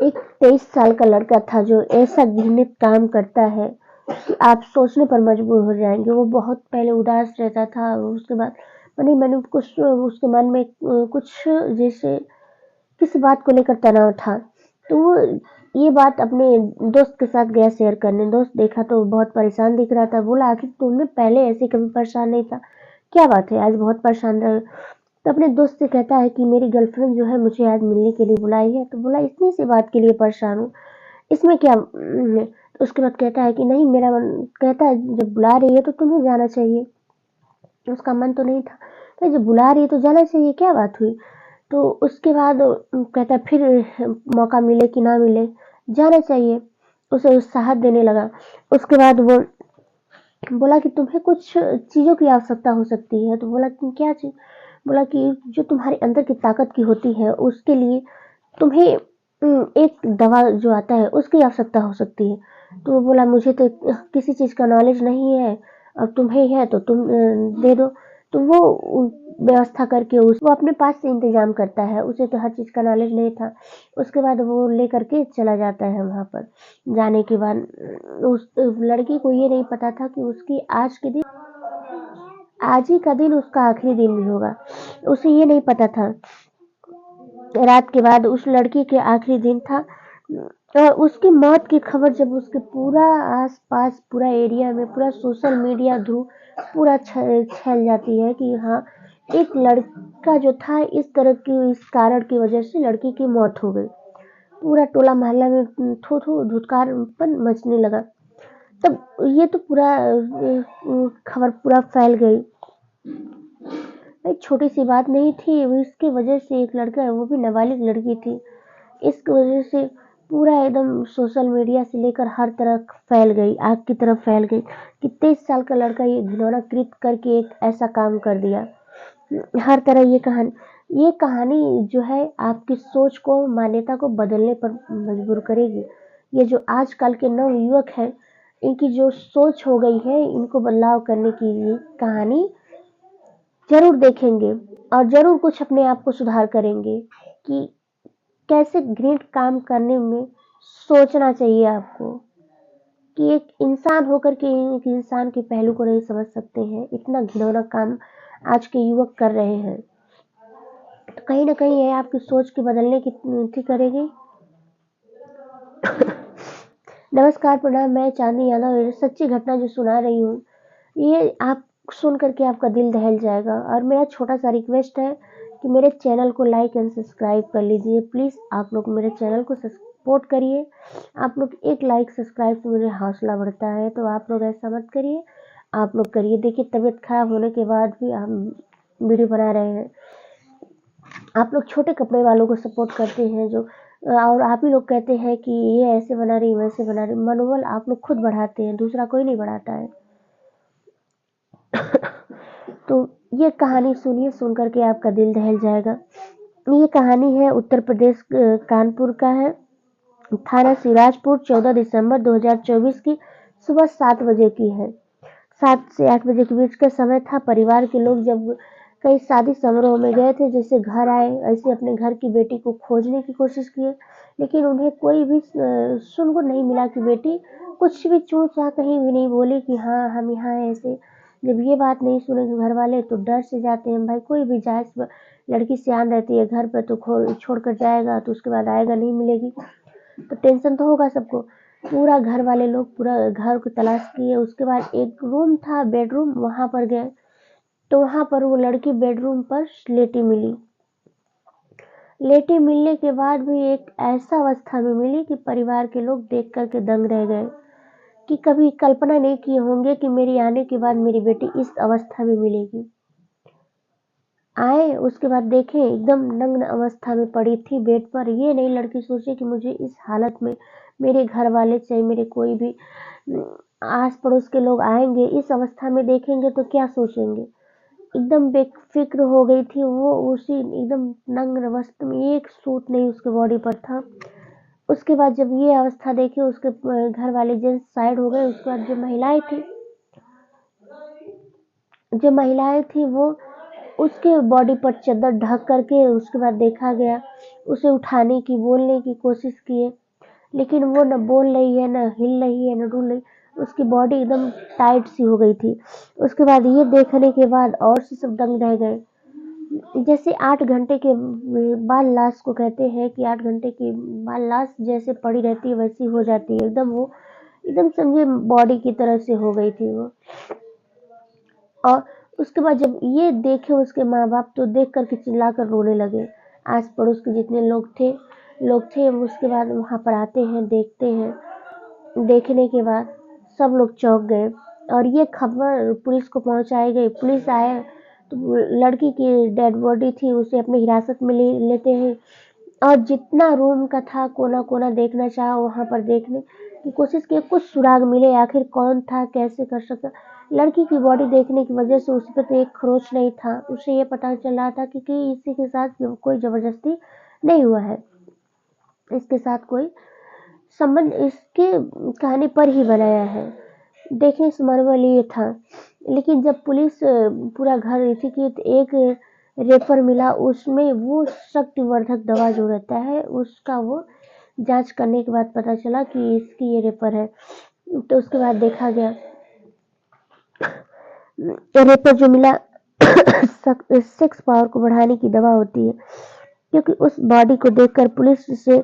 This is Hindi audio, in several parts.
एक 23 साल का लड़का था जो ऐसा घृणित काम करता है कि आप सोचने पर मजबूर हो जाएंगे। वो बहुत पहले उदास रहता था, उसके बाद मैंने कुछ उसके मन में कुछ जैसे किसी बात को लेकर तनाव था, तो वो ये बात अपने दोस्त के साथ गया शेयर करने। दोस्त देखा तो बहुत परेशान दिख रहा था। बोला, आखिर तुमने पहले ऐसे कभी परेशान नहीं था, क्या बात है आज बहुत परेशान रहे? तो अपने दोस्त से कहता है कि मेरी गर्लफ्रेंड जो है मुझे आज मिलने के लिए बुलाई है। तो बोला, इतनी सी बात के लिए परेशान हूँ, इसमें क्या तो उसके बाद कहता है कि नहीं, मेरा मन कहता है जब बुला रही है तो तुम्हें जाना चाहिए। उसका मन तो नहीं था, तो जब बुला रही है तो जाना चाहिए, क्या बात हुई? तो उसके बाद कहता है फिर मौका मिले कि ना मिले जाना चाहिए, उसे उत्साह देने लगा। उसके बाद वो बोला कि तुम्हें कुछ चीज़ों की आवश्यकता हो सकती है। तो बोला कि क्या चीज़? बोला कि जो तुम्हारे अंदर की ताकत की होती है उसके लिए तुम्हें एक दवा जो आता है उसकी आवश्यकता हो सकती है। तो वो बोला, मुझे तो किसी चीज़ का नॉलेज नहीं है, अब तुम्हें है तो तुम दे दो। तो वो व्यवस्था करके वो अपने पास से इंतजाम करता है, उसे तो हर चीज़ का नॉलेज नहीं था। उसके बाद वो लेकर के चला जाता है वहाँ पर। जाने के बाद उस लड़की को ये नहीं पता था कि उसकी आज ही का दिन उसका आखिरी दिन भी होगा। उसे ये नहीं पता था। रात के बाद उस लड़की के आखिरी दिन था, और उसकी मौत की खबर जब उसके पूरा आस-पास, पूरा एरिया में, पूरा सोशल मीडिया थ्रू पूरा छैल जाती है कि हाँ, एक लड़का जो था इस तरह की, इस कारण की वजह से लड़की की मौत हो गई। पूरा टोला मोहल्ला में थू-थू धुतकारपन मचने लगा। तब ये तो पूरा खबर पूरा फैल गई। एक छोटी सी बात नहीं थी, इसकी वजह से एक लड़का है, वो भी नाबालिग लड़की थी, इसकी वजह से पूरा एकदम सोशल मीडिया से लेकर हर तरफ फैल गई, आग की तरफ फैल गई कि 23 साल का लड़का ये घिनौना कृत्य करके एक ऐसा काम कर दिया। हर तरह ये कहानी जो है आपकी सोच को, मान्यता को बदलने पर मजबूर करेगी। ये जो आजकल के नव युवक हैं, इनकी जो सोच हो गई है, इनको बदलाव करने की ये कहानी जरूर देखेंगे और जरूर कुछ अपने आप को सुधार करेंगे कि कैसे ग्रेट काम करने में सोचना चाहिए आपको, कि एक इंसान होकर के एक इंसान के पहलू को नहीं समझ सकते हैं। इतना घिनौना काम आज के युवक कर रहे हैं, तो कहीं ना कहीं ये आपकी सोच के बदलने की करेगी। नमस्कार, प्रणाम, मैं चांदी यादव। ये सच्ची घटना जो सुना रही हूँ, ये आप सुन करके आपका दिल दहल जाएगा। और मेरा छोटा सा रिक्वेस्ट है कि मेरे चैनल को लाइक एंड सब्सक्राइब कर लीजिए प्लीज़। आप लोग मेरे चैनल को सपोर्ट करिए। आप लोग एक लाइक सब्सक्राइब से मुझे हौसला बढ़ता है, तो आप लोग ऐसा मत करिए, आप लोग करिए। देखिए, तबीयत खराब होने के बाद भी हम वीडियो बना रहे हैं। आप लोग छोटे कपड़े वालों को सपोर्ट करते हैं जो, और आप ही लोग कहते हैं कि ये ऐसे बना रही, वैसे बना रही। मनोबल आप लोग खुद बढ़ाते हैं, दूसरा कोई नहीं बढ़ाता है। तो ये कहानी सुनिए, सुन करके आपका दिल दहल जाएगा। ये कहानी है उत्तर प्रदेश कानपुर का है, थाना सिराजपुर। 14 दिसंबर 2024 की सुबह 7 बजे की है। 7 से 8 बजे के बीच का समय था। परिवार के लोग जब कहीं शादी समारोह में गए थे, जैसे घर आए ऐसे अपने घर की बेटी को खोजने की कोशिश किए, लेकिन उन्हें कोई भी सुनने नहीं मिला कि बेटी कुछ भी चूँ चाँ कहीं भी नहीं बोली कि हाँ हम यहाँ हैं। ऐसे जब ये बात नहीं सुनेंगे घर वाले तो डर से जाते हैं। भाई कोई भी जाए, लड़की सियान रहती है घर पर, तो छोड़ कर जाएगा तो उसके बाद आएगा नहीं मिलेगी, तो टेंशन तो होगा सबको। पूरा घर वाले लोग पूरा घर को तलाश किए। उसके बाद एक रूम था, बेडरूम, वहां पर गए तो वहां पर वो लड़की बेडरूम पर लेटी मिली। लेटी मिलने के बाद भी एक ऐसा अवस्था में मिली कि परिवार के लोग देख करके दंग रह गए, कि कभी कल्पना नहीं किए होंगे कि मेरी आने के बाद मेरी बेटी इस अवस्था में मिलेगी। आए उसके बाद देखें एकदम नग्न अवस्था में पड़ी थी बेड पर। ये नहीं लड़की सोचे कि मुझे इस हालत में मेरे घर वाले, चाहे मेरे कोई भी आस पड़ोस के लोग आएंगे, इस अवस्था में देखेंगे तो क्या सोचेंगे। एकदम बेफिक्र हो गई थी वो, उसी एकदम नग्न अवस्था में, एक सूट नहीं उसके बॉडी पर था। उसके बाद जब ये अवस्था देखी, उसके घर वाले जेंट्स साइड हो गए। उसके बाद जो महिलाएं थी वो उसके बॉडी पर चद्दर ढक करके उसके बाद देखा गया, उसे उठाने की बोलने की कोशिश किए, लेकिन वो न बोल रही है, न हिल रही है, न डुल रही, उसकी बॉडी एकदम टाइट सी हो गई थी। उसके बाद ये देखने के बाद और से सब दंग रह गए। जैसे 8 घंटे के बाद लाश को कहते हैं कि 8 घंटे के बाद लाश जैसे पड़ी रहती है वैसी हो जाती है, एकदम वो एकदम समझिए बॉडी की तरह से हो गई थी वो। और उसके बाद जब ये देखे उसके माँ बाप तो देख करके चिल्ला कर रोने लगे। आस पड़ोस के जितने लोग थे उसके बाद वहाँ पर आते हैं, देखते हैं। देखने के बाद सब लोग चौंक गए और ये खबर पुलिस को पहुंचाई गई। पुलिस आए तो लड़की की डेड बॉडी थी, उसे अपनी हिरासत में लेते हैं और जितना रूम का था कोना कोना देखना चाहा वहाँ पर देखने की कोशिश की, कुछ सुराग मिले, आखिर कौन था, कैसे कर सकता। लड़की की बॉडी देखने की वजह से उस पर तो एक खरोच नहीं था। उसे ये पता चल रहा था कि इसी के साथ कोई जबरदस्ती नहीं हुआ है, इसके साथ कोई संबंध इसके कहानी पर ही बनाया है। देखने से मरमल ये था, लेकिन जब पुलिस पूरा घर रही थी कि एक रेपर मिला, उसमें वो शक्तिवर्धक दवा जो रहता है उसका वो जांच करने के बाद पता चला कि इसकी ये रेपर है। तो उसके बाद देखा गया रेपर जो मिला सेक्स पावर को बढ़ाने की दवा होती है, क्योंकि उस बॉडी को देखकर पुलिस से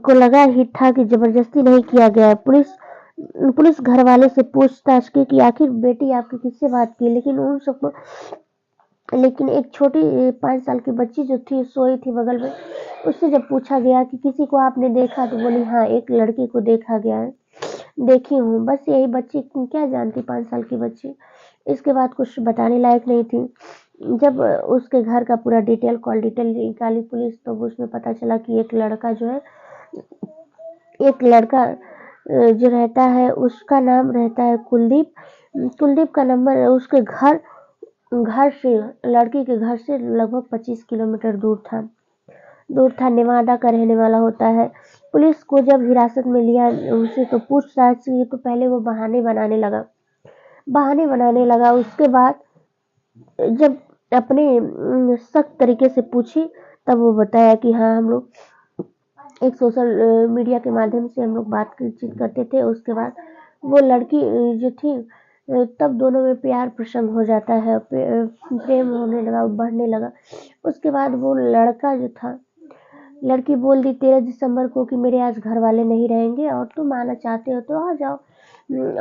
को लगा ही था कि जबरदस्ती नहीं किया गया है। पुलिस घर वाले से पूछताछ की कि आखिर बेटी आपकी किससे बात की, लेकिन एक छोटी 5 साल की बच्ची जो थी सोई थी बगल में, उससे जब पूछा गया कि किसी को आपने देखा तो बोली हाँ एक लड़की को देखा गया है, देखी हूँ। बस यही, बच्ची क्या जानती 5 साल की बच्ची, इसके बाद कुछ बताने लायक नहीं थी। जब उसके घर का पूरा कॉल डिटेल निकाली पुलिस तो उसमें पता चला कि एक लड़का जो रहता है उसका नाम रहता है कुलदीप। कुलदीप का नंबर उसके घर से लड़की के घर से लगभग 25 किलोमीटर दूर था। नेवादा का रहने वाला होता है। पुलिस को जब हिरासत में लिया उसे तो पूछताछ की तो पहले वो बहाने बनाने लगा। उसके बाद जब अपने सख्त तरीके से पूछी तब वो बताया कि हाँ हम लोग एक सोशल मीडिया के माध्यम से हम लोग बातचीत करते थे। उसके बाद वो लड़की जो थी तब दोनों में प्यार प्रसंग हो जाता है, प्रेम होने लगा, बढ़ने लगा। उसके बाद वो लड़का जो था, लड़की बोल दी 13 दिसंबर को कि मेरे आज घर वाले नहीं रहेंगे और तुम आना चाहते हो तो आ जाओ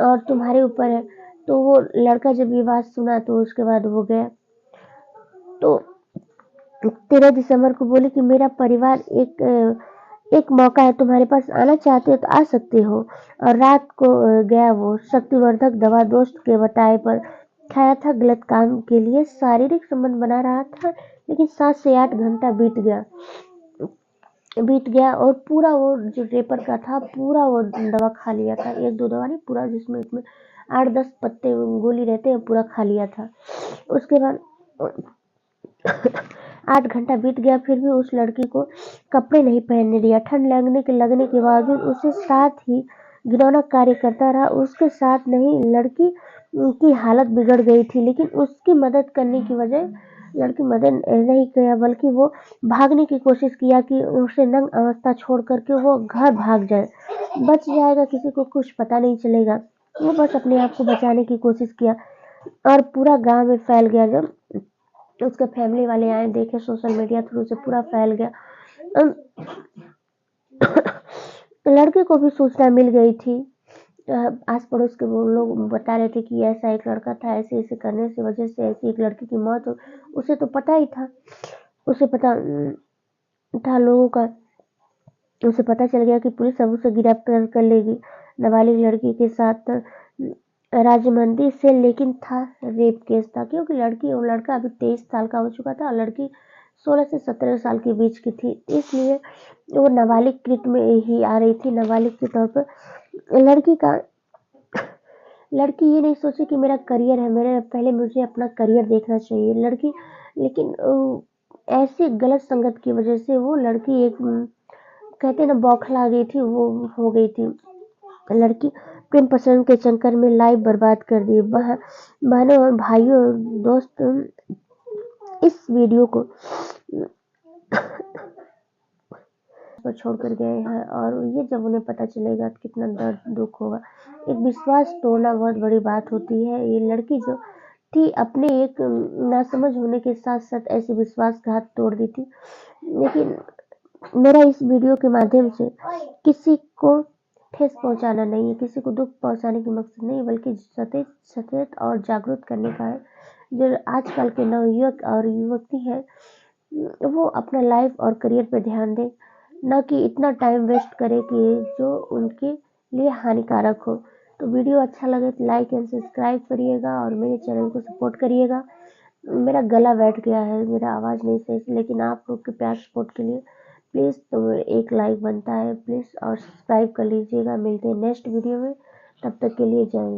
और तुम्हारे ऊपर है। तो वो लड़का जब ये बात सुना तो उसके बाद वो गया। तो 13 दिसंबर को बोली कि मेरा परिवार एक मौका है, तुम्हारे पास आना चाहते हो तो आ सकते हो। और रात को गया। वो शक्तिवर्धक दवा दोस्त के बताए पर खाया था, गलत काम के लिए शारीरिक संबंध बना रहा था, लेकिन 7 से 8 घंटा बीत गया और पूरा वो जो रेपर का था पूरा वो दवा खा लिया था। 1-2 दवा नहीं, पूरा जिसमें 8-10 पत्ते गोली रहते हैं पूरा खा लिया था। उसके बाद 8 घंटा बीत गया फिर भी उस लड़की को कपड़े नहीं पहनने दिया। ठंड लगने के बावजूद उसे साथ ही घिनौना कार्य करता रहा। उसके साथ नहीं, लड़की की हालत बिगड़ गई थी, लेकिन उसकी मदद करने की बजाय लड़की मदद नहीं किया बल्कि वो भागने की कोशिश किया कि उसे नंग अवस्था छोड़ करके वो घर भाग जाए, बच जाएगा, किसी को कुछ पता नहीं चलेगा। वो बस अपने आप को बचाने की कोशिश किया और पूरा गांव में फैल गया। जब उसके फैमिली वाले आए, देखे सोशल मीडिया थ्रू से पूरा फैल गया। लड़के को भी सूचना मिल गई थी। आस पड़ोस के वो लोग बता रहे थे कि ऐसा एक लड़का था, ऐसे ऐसे करने से वजह से ऐसी एक लड़की की मौत हो। उसे तो पता ही था, उसे पता था लोगों का। उसे पता चल गया कि पुलिस अब उसे गिरफ्तार कर लेगी। नाबालिग लड़की के साथ राजमंदी से, लेकिन था रेप केस था, क्योंकि लड़का अभी 23 साल का हो चुका था और लड़की 16 से 17 साल के बीच की थी, इसलिए वो नाबालिग कृत में ही आ रही थी, नाबालिग के तौर पर। लड़की ये नहीं सोची कि मेरा करियर है, पहले मुझे अपना करियर देखना चाहिए लड़की। लेकिन ऐसी गलत संगत की वजह से वो लड़की एक कहते ना बौखला गई थी, वो हो गई थी। लड़की प्रेम पसंद के चक्कर में लाइफ बर्बाद कर दी। बहनों और भाइयों दोस्त इस वीडियो को पर छोड़कर गए हैं, और ये जब उन्हें पता चलेगा तो कितना दर्द दुख होगा। एक विश्वास तोड़ना बहुत बड़ी बात होती है। ये लड़की जो थी अपने एक नासमझ होने के साथ साथ ऐसे विश्वासघात तोड़ दी थी। लेकिन मेरा इस वीडियो के माध्यम से किसी को ठेस पहुंचाना नहीं है, किसी को दुख पहुंचाने की मकसद नहीं, बल्कि सचेत और जागरूक करने का है। जो आजकल के नवयुवक और युवती है वो अपना लाइफ और करियर पे ध्यान दें, न कि इतना टाइम वेस्ट करे कि जो उनके लिए हानिकारक हो। तो वीडियो अच्छा लगे तो लाइक एंड सब्सक्राइब करिएगा और मेरे चैनल को सपोर्ट करिएगा। मेरा गला बैठ गया है, मेरा आवाज़ नहीं सही, लेकिन आप लोग के प्यार सपोर्ट के लिए प्लीज़ तो एक लाइक बनता है प्लीज़, और सब्सक्राइब कर लीजिएगा। मिलते हैं नेक्स्ट वीडियो में, तब तक के लिए जय हिंद।